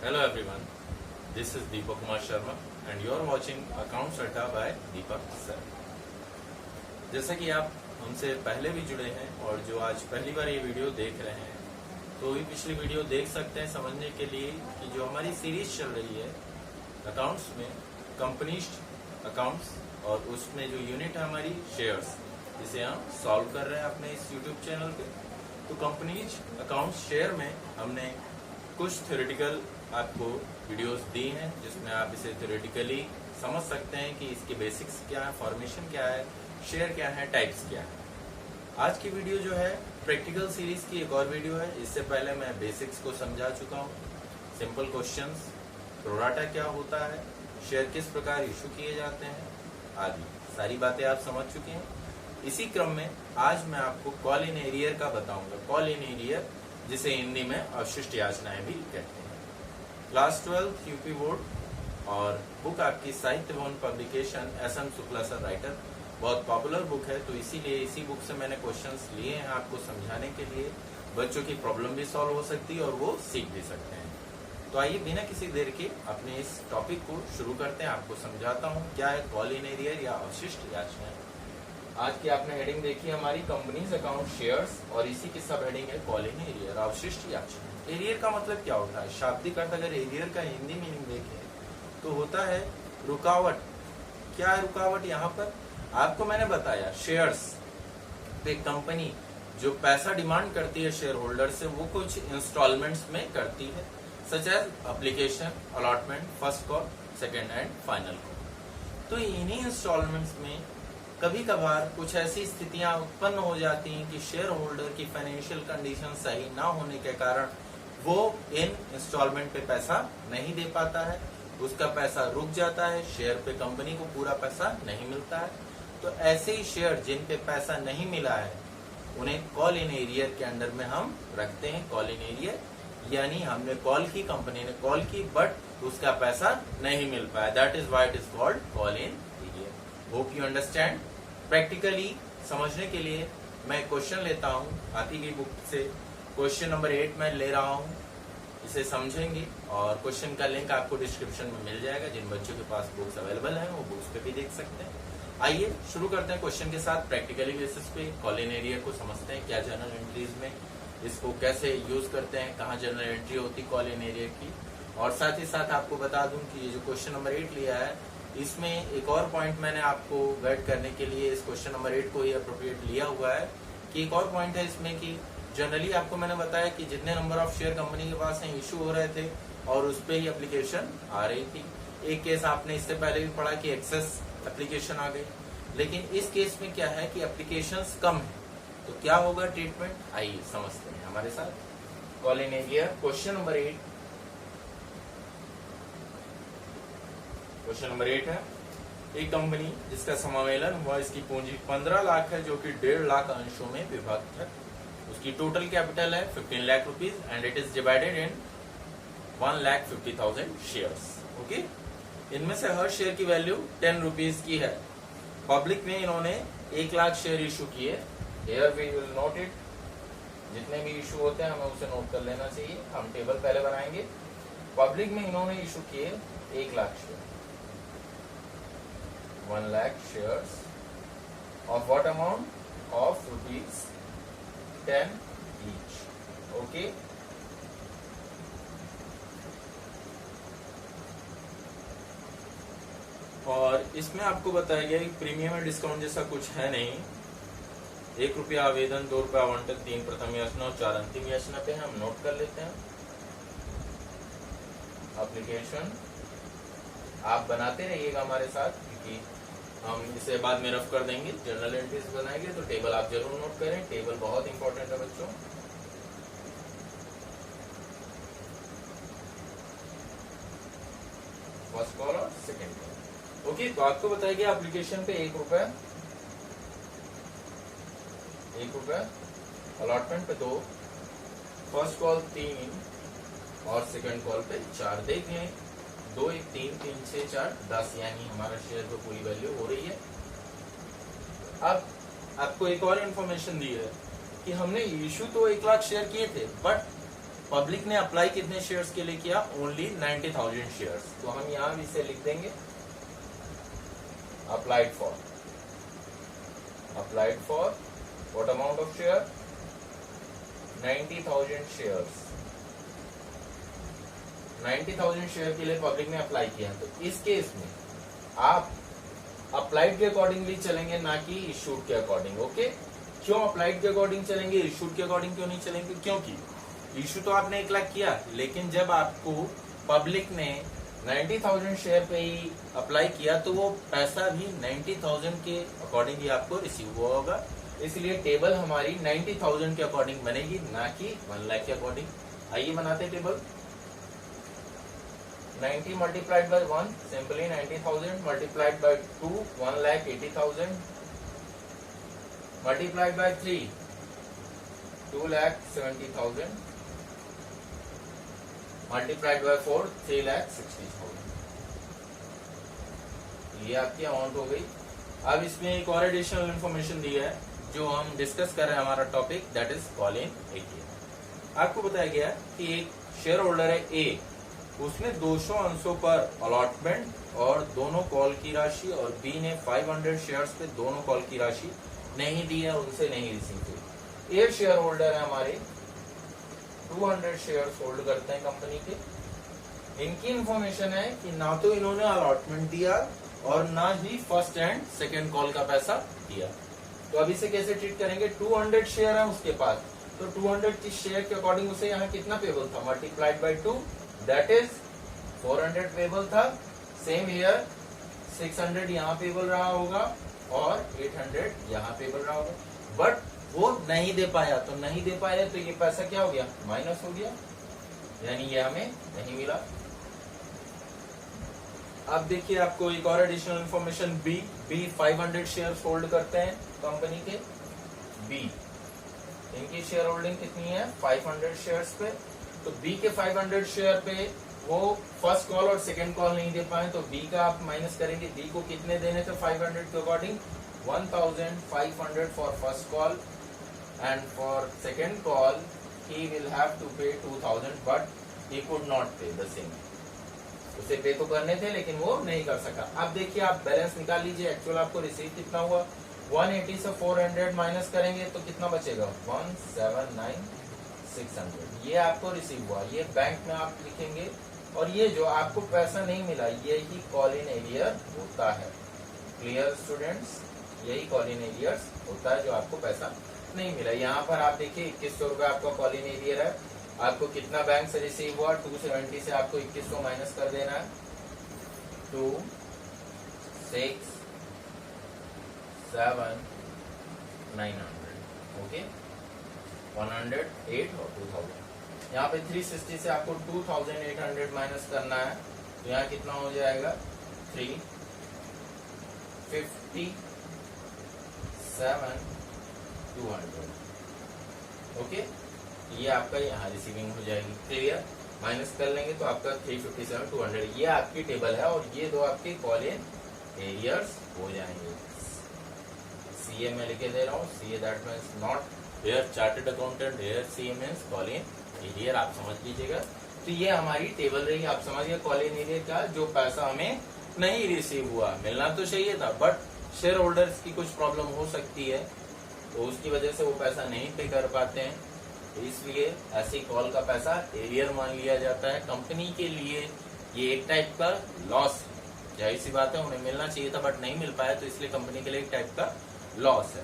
Hello everyone, this is Deepak Kumar Sharma and you are watching Accounts Adda by Deepak Sir। जैसा कि आप हमसे पहले भी जुड़े हैं और जो आज पहली बार ये वीडियो देख रहे हैं तो भी पिछली वीडियो देख सकते हैं समझने के लिए कि जो हमारी सीरीज चल रही है अकाउंट्स में कंपनीज अकाउंट्स और उसमें जो यूनिट है हमारी शेयर्स, जिसे हम सॉल्व कर रहे हैं अपने इस यूट्यूब चैनल पे। तो कंपनीज अकाउंट्स शेयर में हमने कुछ थ्योरेटिकल आपको वीडियोस दी हैं जिसमें आप इसे थ्योरेटिकली समझ सकते हैं कि इसके बेसिक्स क्या है, फॉर्मेशन क्या है, शेयर क्या है, टाइप्स क्या है। आज की वीडियो जो है प्रैक्टिकल सीरीज की एक और वीडियो है। इससे पहले मैं बेसिक्स को समझा चुका हूँ, सिंपल क्वेश्चंस, प्रोराटा क्या होता है, शेयर किस प्रकार इशू किए जाते हैं आदि सारी बातें आप समझ चुके हैं। इसी क्रम में आज मैं आपको कॉल इन एरियर का बताऊंगा। कॉल इन एरियर जिसे हिंदी में अवशिष्ट याचनाएं भी कहते हैं। क्लास 12 यूपी बोर्ड और बुक आपकी साहित्य भवन publication SM Shukla sir writer, बहुत पॉपुलर बुक है, तो इसीलिए इसी बुक से मैंने क्वेश्चंस लिए हैं आपको समझाने के लिए। बच्चों की प्रॉब्लम भी सॉल्व हो सकती है और वो सीख भी सकते हैं। तो आइए बिना किसी देर के अपने इस टॉपिक को शुरू करते हैं। आपको समझाता हूँ क्या है कॉल इन एरियर या अवशिष्ट याचनाएं। आज की आपने हेडिंग देखी हमारी कंपनीज अकाउंट शेयर्स और इसी की सब हेडिंग है कॉल इन एरियर, अवशिष्ट याचना। एरियर का मतलब क्या होता है? शाब्दिक अर्थ अगर एरियर का हिंदी मीनिंग देखें तो होता है रुकावट। क्या है रुकावट? यहाँ पर आपको मैंने बताया शेयर्स पे कंपनी जो पैसा डिमांड करती है शेयर होल्डर से वो कुछ इंस्टॉलमेंट्स में करती है, such as application, allotment, first call, second and final call. तो इन्हीं इंस्टॉलमेंट्स में कभी कभार कुछ ऐसी स्थितियां उत्पन्न हो जाती हैं कि शेयर होल्डर की फाइनेंशियल कंडीशन सही ना होने के कारण वो इन इंस्टॉलमेंट पे पैसा नहीं दे पाता है, उसका पैसा रुक जाता है, शेयर पे कंपनी को पूरा पैसा नहीं मिलता है। तो ऐसे ही शेयर जिन पे पैसा नहीं मिला है उन्हें कॉल इन एरियर के अंडर में हम रखते हैं। कॉल इन एरियर यानी हमने कॉल की, कंपनी ने कॉल की बट उसका पैसा नहीं मिल पाया, that is why it is called call in arrear. Hope you understand. Practically समझने के लिए मैं क्वेश्चन लेता हूँ आती हुई बुक से। क्वेश्चन नंबर 8 मैं ले रहा हूँ, इसे समझेंगे और क्वेश्चन का लिंक आपको डिस्क्रिप्शन में मिल जाएगा। जिन बच्चों के पास बुक्स अवेलेबल हैं वो बुक्स पे भी देख सकते हैं। आइए शुरू करते हैं क्वेश्चन के साथ। प्रैक्टिकली बेसिस पे कॉल इन एरियर को समझते हैं, क्या जर्नल एंट्रीज में इसको कैसे यूज करते हैं, कहाँ जर्नल एंट्री होती कॉल इन एरियर की। और साथ ही साथ आपको बता दूं कि ये जो क्वेश्चन नंबर 8 लिया है इसमें एक और पॉइंट मैंने आपको गाइड करने के लिए इस क्वेश्चन नंबर 8 को ही अप्रोप्रिएट लिया हुआ है कि एक और पॉइंट है इसमें कि जनरली आपको मैंने बताया कि जितने नंबर ऑफ शेयर कंपनी के पास हैं इशू हो रहे थे और उस पर ही एप्लीकेशन आ रही थी। एक केस आपने इससे पहले भी पढ़ा कि एक्सेस एप्लीकेशन आ गई, लेकिन इस केस में क्या है कि एप्लीकेशंस कम है। तो क्या होगा ट्रीटमेंट, आइए समझते हैं हमारे साथ। Call in arrear question number 8। Question number 8 है, एक कंपनी जिसका समावेलन हुआ, इसकी पूंजी 15 लाख है जो कि 1.5 लाख अंशों में विभक्त है। उसकी टोटल कैपिटल है 15 lakh rupees and it is divided in 1,50,000 shares. Okay, इनमें से हर शेयर की वैल्यू 10 रुपीज की है। पब्लिक में इन्होंने 1 लाख शेयर इशू किए। Here we will note it, जितने भी इशू होते हैं हमें उसे नोट कर लेना चाहिए। हम टेबल पहले बनाएंगे। पब्लिक में इन्होंने इशू किए 1 lakh share, 1 lakh shares of what amount? Of rupees 10 each. Okay. और इसमें आपको बताया गया कि प्रीमियम और डिस्काउंट जैसा कुछ है नहीं। 1 रुपया आवेदन, 2 रुपया आवंटन, 3 प्रथम याचना और 4 अंतिम याचना पे हम नोट कर लेते हैं। एप्लीकेशन आप बनाते रहिएगा हमारे साथ क्योंकि हम इसे बाद में रफ कर देंगे। जर्नल एंट्रीज बनाएंगे तो टेबल आप जरूर नोट करें, टेबल बहुत इंपॉर्टेंट है बच्चों। फर्स्ट कॉल और सेकेंड कॉल। ओके, तो आपको बताया गया एप्लीकेशन पे 1 रुपया, अलॉटमेंट पे 2, फर्स्ट कॉल 3 और सेकेंड कॉल पे 4। देख लें 2, 1, 3, 3, 6, 4, 10 यानी हमारा शेयर पे पूरी वैल्यू हो रही है। अब आपको एक और इन्फॉर्मेशन दी है कि हमने इशू तो 1 लाख शेयर किए थे बट पब्लिक ने अप्लाई कितने शेयर्स के लिए किया? Only 90,000 shares. तो हम यहां भी इसे लिख देंगे applied for what amount of share? 90,000 shares. 90,000 share के लिए पब्लिक ने अप्लाई किया। तो इस केस में आप अप्लाइड के अकॉर्डिंगली चलेंगे, ना कि इशूड के अकॉर्डिंग। ओके, क्यों अप्लाइड के अकॉर्डिंग चलेंगे, इशूड के अकॉर्डिंग क्यों नहीं चलेंगे? क्योंकि इशू तो आपने 1 लाख किया, लेकिन जब आपको पब्लिक ने 90,000 शेयर पे ही अप्लाई किया तो वो पैसा भी 90,000 के अकॉर्डिंग ही आपको रिसीव हुआ होगा। इसलिए टेबल हमारी 90,000 के अकॉर्डिंग बनेगी, ना कि 1 लाख के अकॉर्डिंग। आइए बनाते table. 90 multiplied by 1, simply 90,000 multiplied by 2, 1,80,000 multiplied by 3, 2,70,000 multiplied by 4, 3,60,000। ये आपकी अमाउंट हो गई। अब इसमें एक और एडिशनल इंफॉर्मेशन दी है जो हम डिस्कस कर रहे हैं, हमारा topic, that is call in ATM. आपको बताया गया कि एक शेयर होल्डर है ए, उसने 200 अंशों पर अलॉटमेंट और दोनों कॉल की राशि, और बी ने 500 शेयर्स पे दोनों कॉल की राशि नहीं दी है, उनसे नहीं रिसीव हुई। ए शेयर होल्डर है हमारे, 200 शेयर्स होल्ड करते हैं कंपनी के। इनकी इंफॉर्मेशन है कि ना तो इन्होंने अलॉटमेंट दिया और ना ही फर्स्ट एंड सेकेंड कॉल का पैसा दिया। तो अब इसे कैसे ट्रीट करेंगे? 200 शेयर है उसके पास, तो 200 की शेयर के अकॉर्डिंग उसे यहाँ कितना पेबल था? Multiplied by 2, that is 400 payable था। सेम हियर 600 यहाँ पेबल रहा होगा और 800 यहाँ पेबल रहा होगा, बट वो नहीं दे पाया। तो नहीं दे पाया तो ये पैसा क्या हो गया? माइनस हो गया, यानी ये हमें नहीं मिला। अब देखिए आपको एक और additional information, B 500 shares hold करते हैं कंपनी के। बी, इनकी शेयर होल्डिंग कितनी है? 500 शेयर्स पे। तो बी के 500 शेयर पे वो फर्स्ट कॉल और सेकंड कॉल नहीं दे पाए, तो बी का आप माइनस करेंगे। बी को कितने देने थे 500 के according? 1,500 for first call, and for second call he will have to pay 2,000, but he could not pay the same. उसे पे तो करने थे लेकिन वो नहीं कर सका। अब देखिए आप बैलेंस निकाल लीजिए, एक्चुअल आपको रिसीव कितना हुआ? 180 से 400 माइनस करेंगे तो कितना बचेगा? 179,600। ये आपको रिसीव हुआ, ये बैंक में आप लिखेंगे। और ये जो आपको पैसा नहीं मिला, ये ही कॉल इन एरियर होता है। Clear students? यही कॉल इन एरियर्स होता है जो आपको पैसा नहीं मिला। यहाँ पर आप देखिए 2100 रुपए आपका कॉल इन एरियर है। आपको कितना बैंक से रिसीव हुआ? 270 से आपको 2100 माइनस कर देना है। 2, 6, 7, 900, ओके, 108 और 2000। यहाँ पे 360 से आपको 2800 माइनस करना है, तो यहाँ कितना हो जाएगा? 357,200, ओके। ये आपका यहाँ रिसीविंग हो जाएगी। क्लियर? माइनस कर लेंगे तो आपका 357,200। ये आपकी टेबल है और ये दो आपके कॉल इन एरियर्स हो जाएंगे। सीए में लिखे दे रहा हूँ, CA that means not here chartered accountant, here CA means call in arrear, आप समझ लीजिएगा। तो ये हमारी टेबल रही, आप समझिए कॉल इन एरियर का जो पैसा हमें नहीं रिसीव हुआ। मिलना तो चाहिए था, बट शेयर होल्डर्स की कुछ प्रॉब्लम हो सकती है, तो उसकी वजह से वो पैसा नहीं पे कर पाते हैं। तो इसलिए ऐसी कॉल का पैसा एरियर मान लिया जाता है। कंपनी के लिए ये एक टाइप का लॉस, जाहिर सी बात है, उन्हें मिलना चाहिए था बट नहीं मिल पाया, तो इसलिए कंपनी के लिए एक टाइप का लॉस है।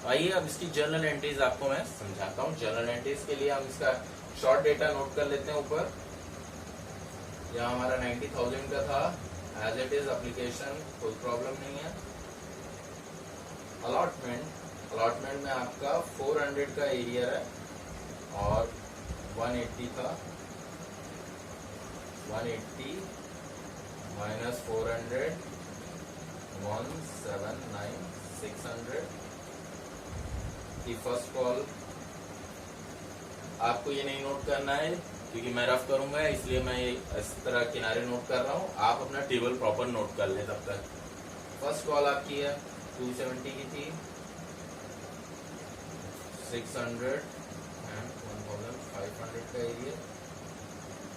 आइए अब इसकी जर्नल एंट्रीज आपको मैं समझाता हूँ। जर्नल एंट्रीज के लिए हम इसका शॉर्ट डेटा नोट कर लेते हैं। ऊपर यहाँ हमारा 90,000 का था, एज इट इज एप्लीकेशन, कोई प्रॉब्लम नहीं है। अलॉटमेंट में आपका 400 का एरिया है और 180 था। 180 माइनस 400, 179,600 की फर्स्ट कॉल। आपको ये नहीं नोट करना है क्योंकि मैं रफ करूंगा, इसलिए मैं ये इस तरह किनारे नोट कर रहा हूँ। आप अपना टेबल प्रॉपर नोट कर ले तब तक। फर्स्ट कॉल आपकी है 270 की थी, 600 एंड 1,500। 500 का area,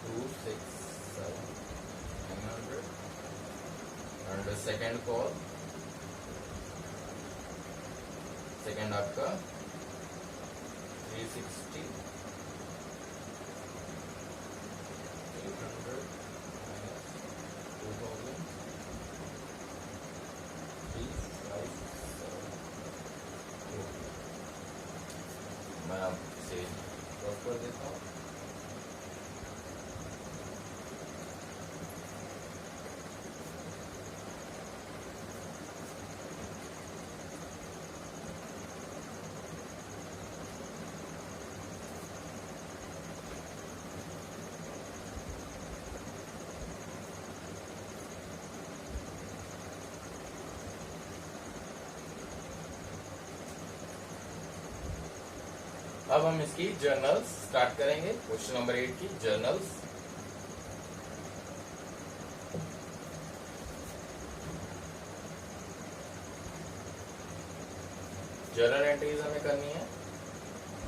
267 900 and second call, second आपका 360 800 2000 357। मैं आपसे ड्रॉप कर देता हूँ। अब हम इसकी जर्नल्स स्टार्ट करेंगे। क्वेश्चन नंबर 8 की जर्नल्स। जर्नल एंट्रीज हमें करनी है।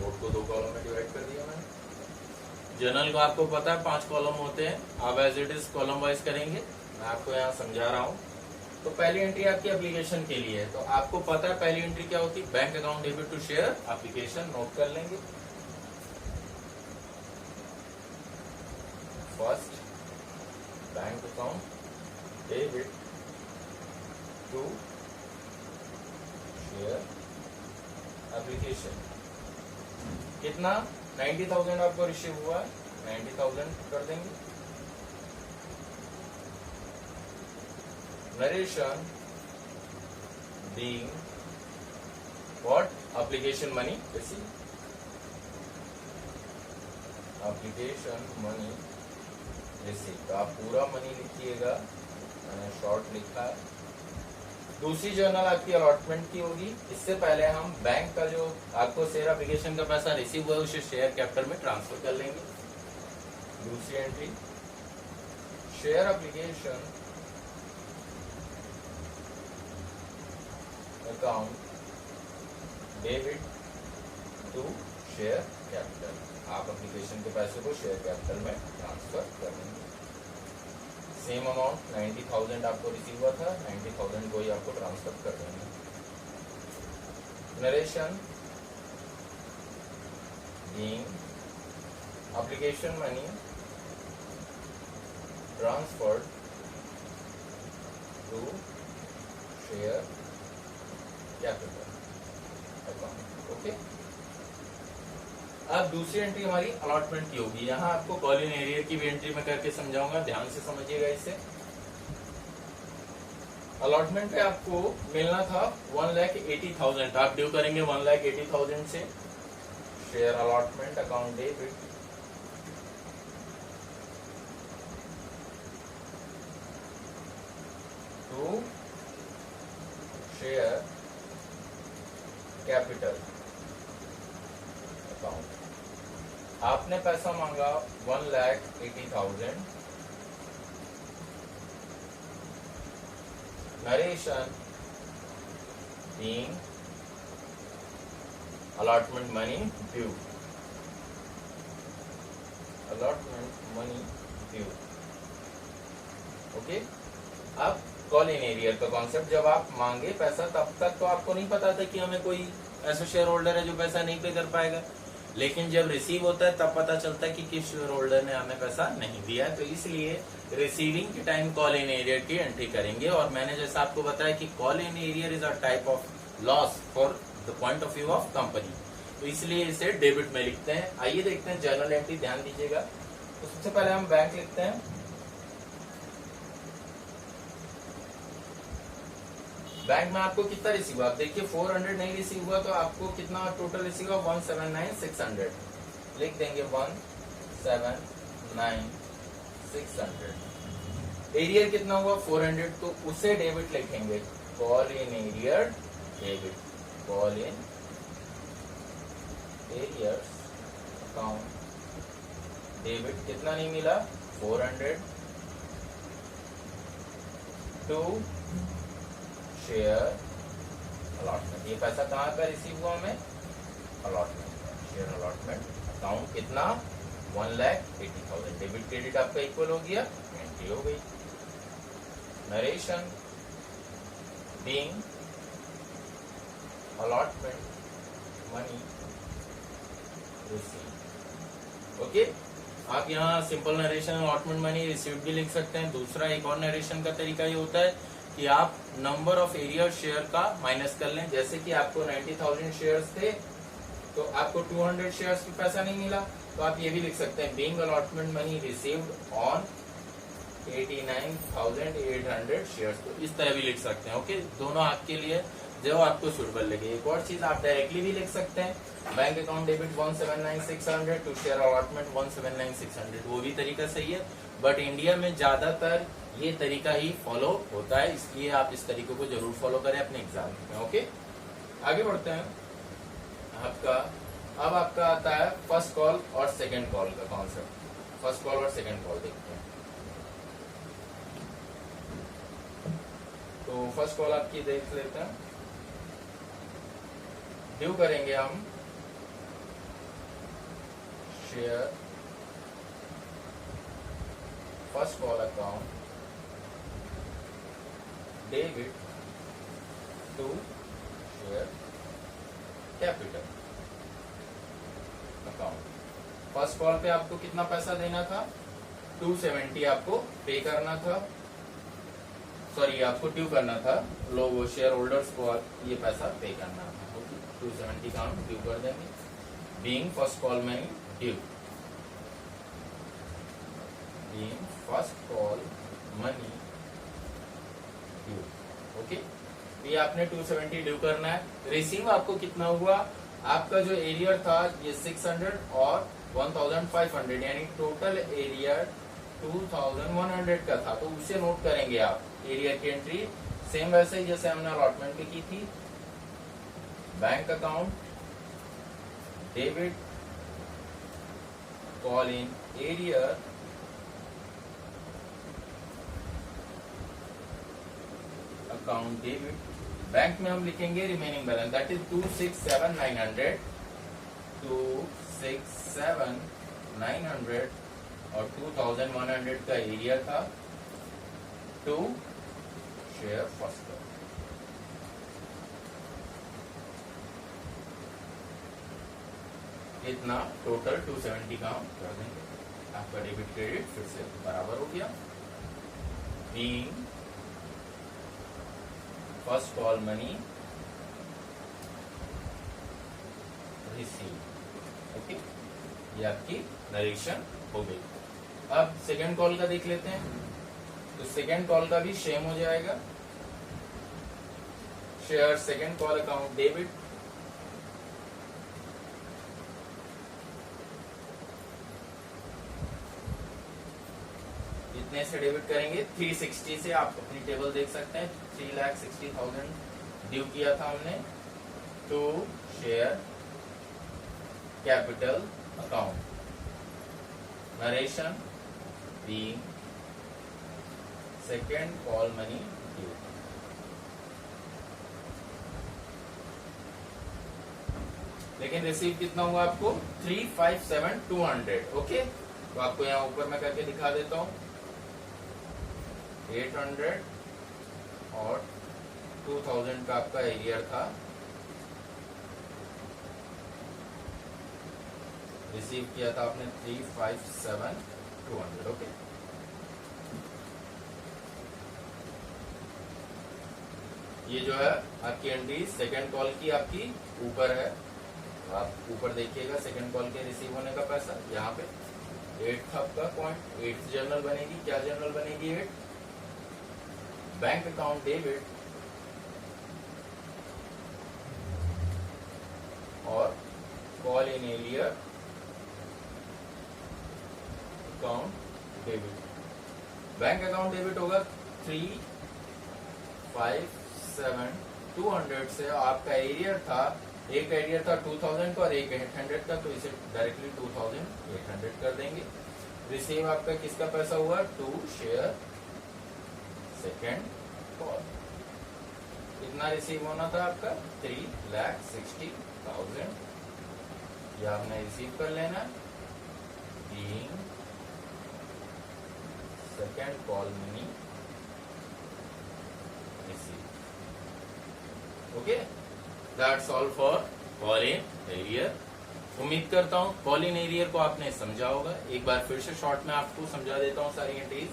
बोर्ड को 2 कॉलम में डिवाइड कर दिया मैंने। जर्नल को आपको पता है 5 कॉलम होते हैं। आप as it is column wise करेंगे। मैं आपको यहाँ समझा रहा हूँ। तो पहली एंट्री आपकी एप्लीकेशन के लिए है। तो आपको पता है पहली एंट्री क्या होती है, bank account debit to share application. Note कर लेंगे। First bank account debit to share application. कितना 90,000 आपको रिसीव हुआ है, 90,000 कर देंगे। Narration being what? Application money received. Application money received। तो आप पूरा मनी लिखिएगा, मैंने शॉर्ट लिखा है। दूसरी जर्नल आपकी अलॉटमेंट की होगी। इससे पहले हम बैंक का जो आपको शेयर एप्लीकेशन का पैसा रिसीव हुआ है उसे शेयर कैपिटल में ट्रांसफर कर लेंगे। दूसरी entry share application account debit to share capital. आप एप्लीकेशन के पैसे को शेयर कैपिटल में ट्रांसफर कर देंगे। सेम अमाउंट 90,000 आपको रिसीव हुआ था, 90,000 को ही आपको ट्रांसफर कर देंगे। Narration being application money transferred to share capital account. Okay. अब दूसरी एंट्री हमारी अलॉटमेंट की होगी। यहाँ आपको कॉल इन एरियर की भी एंट्री में करके समझाऊंगा, ध्यान से समझिएगा इसे। अलॉटमेंट पे आपको मिलना था 1,80,000, आप ड्यू करेंगे 1,80,000 से। Share allotment account debit to share capital account. आपने पैसा मांगा 1,80,000। Narration being allotment money due, allotment money due. Okay. अब कॉल इन एरियर का कॉन्सेप्ट, जब आप मांगे पैसा तब तक तो आपको नहीं पता था कि हमें कोई ऐसा शेयर होल्डर है जो पैसा नहीं पे कर पाएगा, लेकिन जब रिसीव होता है तब पता चलता है कि किस शेयर होल्डर ने हमें पैसा नहीं दिया है। तो इसलिए रिसीविंग के टाइम कॉल इन एरियर की एंट्री करेंगे। और मैंने जैसा आपको बताया कि call in arrear is a type of loss for the point of view of company, तो इसलिए इसे डेबिट में लिखते हैं। आइए देखते हैं जर्नल एंट्री, ध्यान दीजिएगा। तो सबसे पहले हम बैंक लिखते हैं। बैंक में आपको कितना रिसीव हुआ, आप देखिए 400 नहीं रिसीव हुआ, तो आपको कितना टोटल रिसीव हुआ 179,600 लिख देंगे। 179,600। एरियर कितना हुआ 400, तो उसे डेबिट लिखेंगे। Call in arrear debit, call in arrears account debit. कितना नहीं मिला 400 टू शेयर अलॉटमेंट। ये पैसा कहाँ का रिसीव हुआ हमें, allotment, share allotment account. Account कितना 1,80,000। डेबिट क्रेडिट आपका इक्वल हो गया, एंट्री हो गई। Narration being allotment money receive. Okay, आप यहाँ simple narration allotment money receive भी लिख सकते हैं। दूसरा एक और नरेशन का तरीका ये होता है कि आप नंबर ऑफ एरियर शेयर का माइनस कर लें। जैसे कि आपको 90,000 शेयर्स थे तो आपको 200 शेयर्स की पैसा नहीं मिला, तो आप ये भी लिख सकते हैं being allotment money received on 89,800 shares. तो इस तरह भी लिख सकते हैं। ओके, दोनों आपके लिए जो आपको सुटेबल लगे। एक और चीज आप डायरेक्टली भी लिख सकते हैं, bank account debit 179,600 to share allotment 179,600। वो भी तरीका सही है, बट इंडिया में ज्यादातर ये तरीका ही फॉलो होता है, इसलिए आप इस तरीके को जरूर फॉलो करें अपने एग्जाम में। ओके, आगे बढ़ते हैं। अब आपका आता है फर्स्ट कॉल और सेकेंड कॉल का कॉन्सेप्ट। फर्स्ट कॉल और सेकेंड कॉल देखते हैं। तो फर्स्ट कॉल आपकी देख लेते हैं। ड्यू करेंगे हम share first call account debit to share capital account. First call पे आपको कितना पैसा देना था, 270 आपको पे करना था, सॉरी आपको ड्यू करना था, लोग शेयर होल्डर्स को ये पैसा पे करना था। 270 का हम ड्यू कर देंगे। Being first call money due, being first call money due. Okay, ये आपने 270 ड्यू करना है। रिसीव आपको कितना हुआ, आपका जो एरियर था ये 600 और 1,500, यानी टोटल एरियर 2,100 का था, तो उसे नोट करेंगे आप एरियर की एंट्री सेम वैसे ही जैसे हमने अलॉटमेंट की थी। Bank account debit call in arrear account debit. Bank में हम लिखेंगे रिमेनिंग बैलेंस, दैट इज 267,900, 267,900 और 2,100 का एरिया था टू शेयर फर्स्ट। इतना टोटल 270 का हम कर देंगे। आपका डेबिट क्रेडिट फिर से बराबर हो गया। Being first call money receive. Okay, ये आपकी नरेशन हो गई। अब सेकेंड कॉल का देख लेते हैं। तो सेकेंड कॉल का भी सेम हो जाएगा। Share second call account debit कितने से डेबिट करेंगे, 360 से। आप अपनी टेबल देख सकते हैं, 3,60,000 ड्यू किया था हमने to share capital account. Narration being second call money due. लेकिन रिसीव कितना हुआ आपको, 357,200। ओके, तो आपको यहाँ ऊपर मैं करके दिखा देता हूँ। 800 और 2,000 का आपका एरियर था। रिसीव किया था आपने 357,200। ओके, ये जो है आपकी एंट्री सेकेंड कॉल की आपकी ऊपर है। आप ऊपर देखिएगा सेकेंड कॉल के रिसीव होने का पैसा यहाँ पे 8 था आपका पॉइंट। 8 जर्नल बनेगी, क्या जर्नल बनेगी 8, बैंक अकाउंट डेबिट और call in arrear account debit. Bank account debit होगा 357,200 से। आपका एरियर था, एक एरियर था 2,000 का और एक 800 का, तो इसे डायरेक्टली 2,800 कर देंगे। रिसीव आपका किसका पैसा हुआ, टू शेयर सेकेंड कॉल। कितना रिसीव होना था आपका, 3,60,000। ये आपने रिसीव कर लेना। Being second call money receive. Okay, that's all for call in arrear. उम्मीद करता हूँ कॉल इन एरियर को आपने समझा होगा। एक बार फिर से शॉर्ट में आपको समझा देता हूँ सारी एंट्रीज।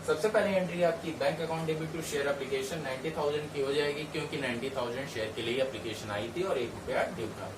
सबसे पहले एंट्री आपकी bank account debit to share application 90,000 की हो जाएगी, क्योंकि 90,000 शेयर के लिए एप्लीकेशन आई थी और ₹1 ड्यू था।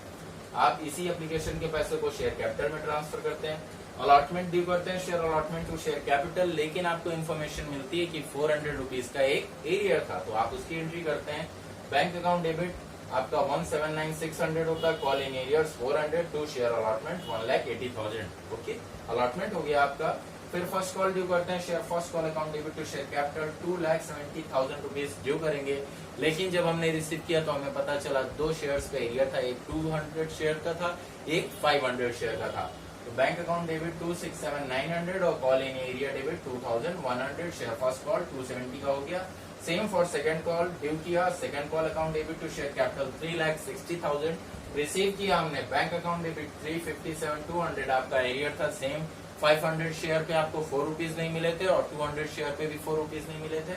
आप इसी एप्लीकेशन के पैसे को शेयर कैपिटल में ट्रांसफर करते हैं, अलॉटमेंट ड्यू करते हैं, share allotment to share capital. लेकिन आपको इन्फॉर्मेशन मिलती है कि ₹400 का एक एरियर था, तो आप उसकी एंट्री करते हैं। बैंक अकाउंट डेबिट आपका 179,600 होता है, call in arrears 400 to share allotment 1,80,000। Okay, allotment हो गया आपका। फिर फर्स्ट कॉल ड्यू करते हैं, share first call account debit to share capital ₹2,70,000 due करेंगे। लेकिन जब हमने रिसीव किया तो हमें पता चला 2 शेयर्स का एरियर था, एक 200 शेयर का था, एक 500 शेयर का था। तो बैंक अकाउंट डेबिट 267,900 और call in arrear debit 2,100। Share first call 270 का हो गया। Same for second call due किया, second call account debit to share capital 3,60,000 receive किया हमने। बैंक अकाउंट डेबिट 357,200 आपका एरियर था सेम। 500 शेयर पे आपको ₹4 नहीं मिले थे और 200 शेयर पे भी ₹4 नहीं मिले थे,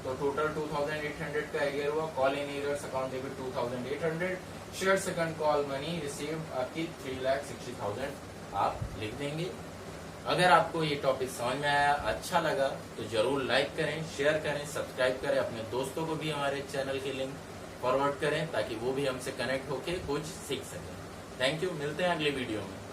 तो टोटल 2,800 का एरियर हुआ। Call in arrears account debit 2,800। Share second call money receive आपकी 3,60,000 आप लिख देंगे। अगर आपको ये टॉपिक समझ में आया, अच्छा लगा, तो जरूर लाइक करें, शेयर करें, सब्सक्राइब करें। अपने दोस्तों को भी हमारे चैनल की लिंक फॉरवर्ड करें ताकि वो भी हमसे कनेक्ट होके कुछ सीख सकें। थैंक यू, मिलते हैं अगले वीडियो में।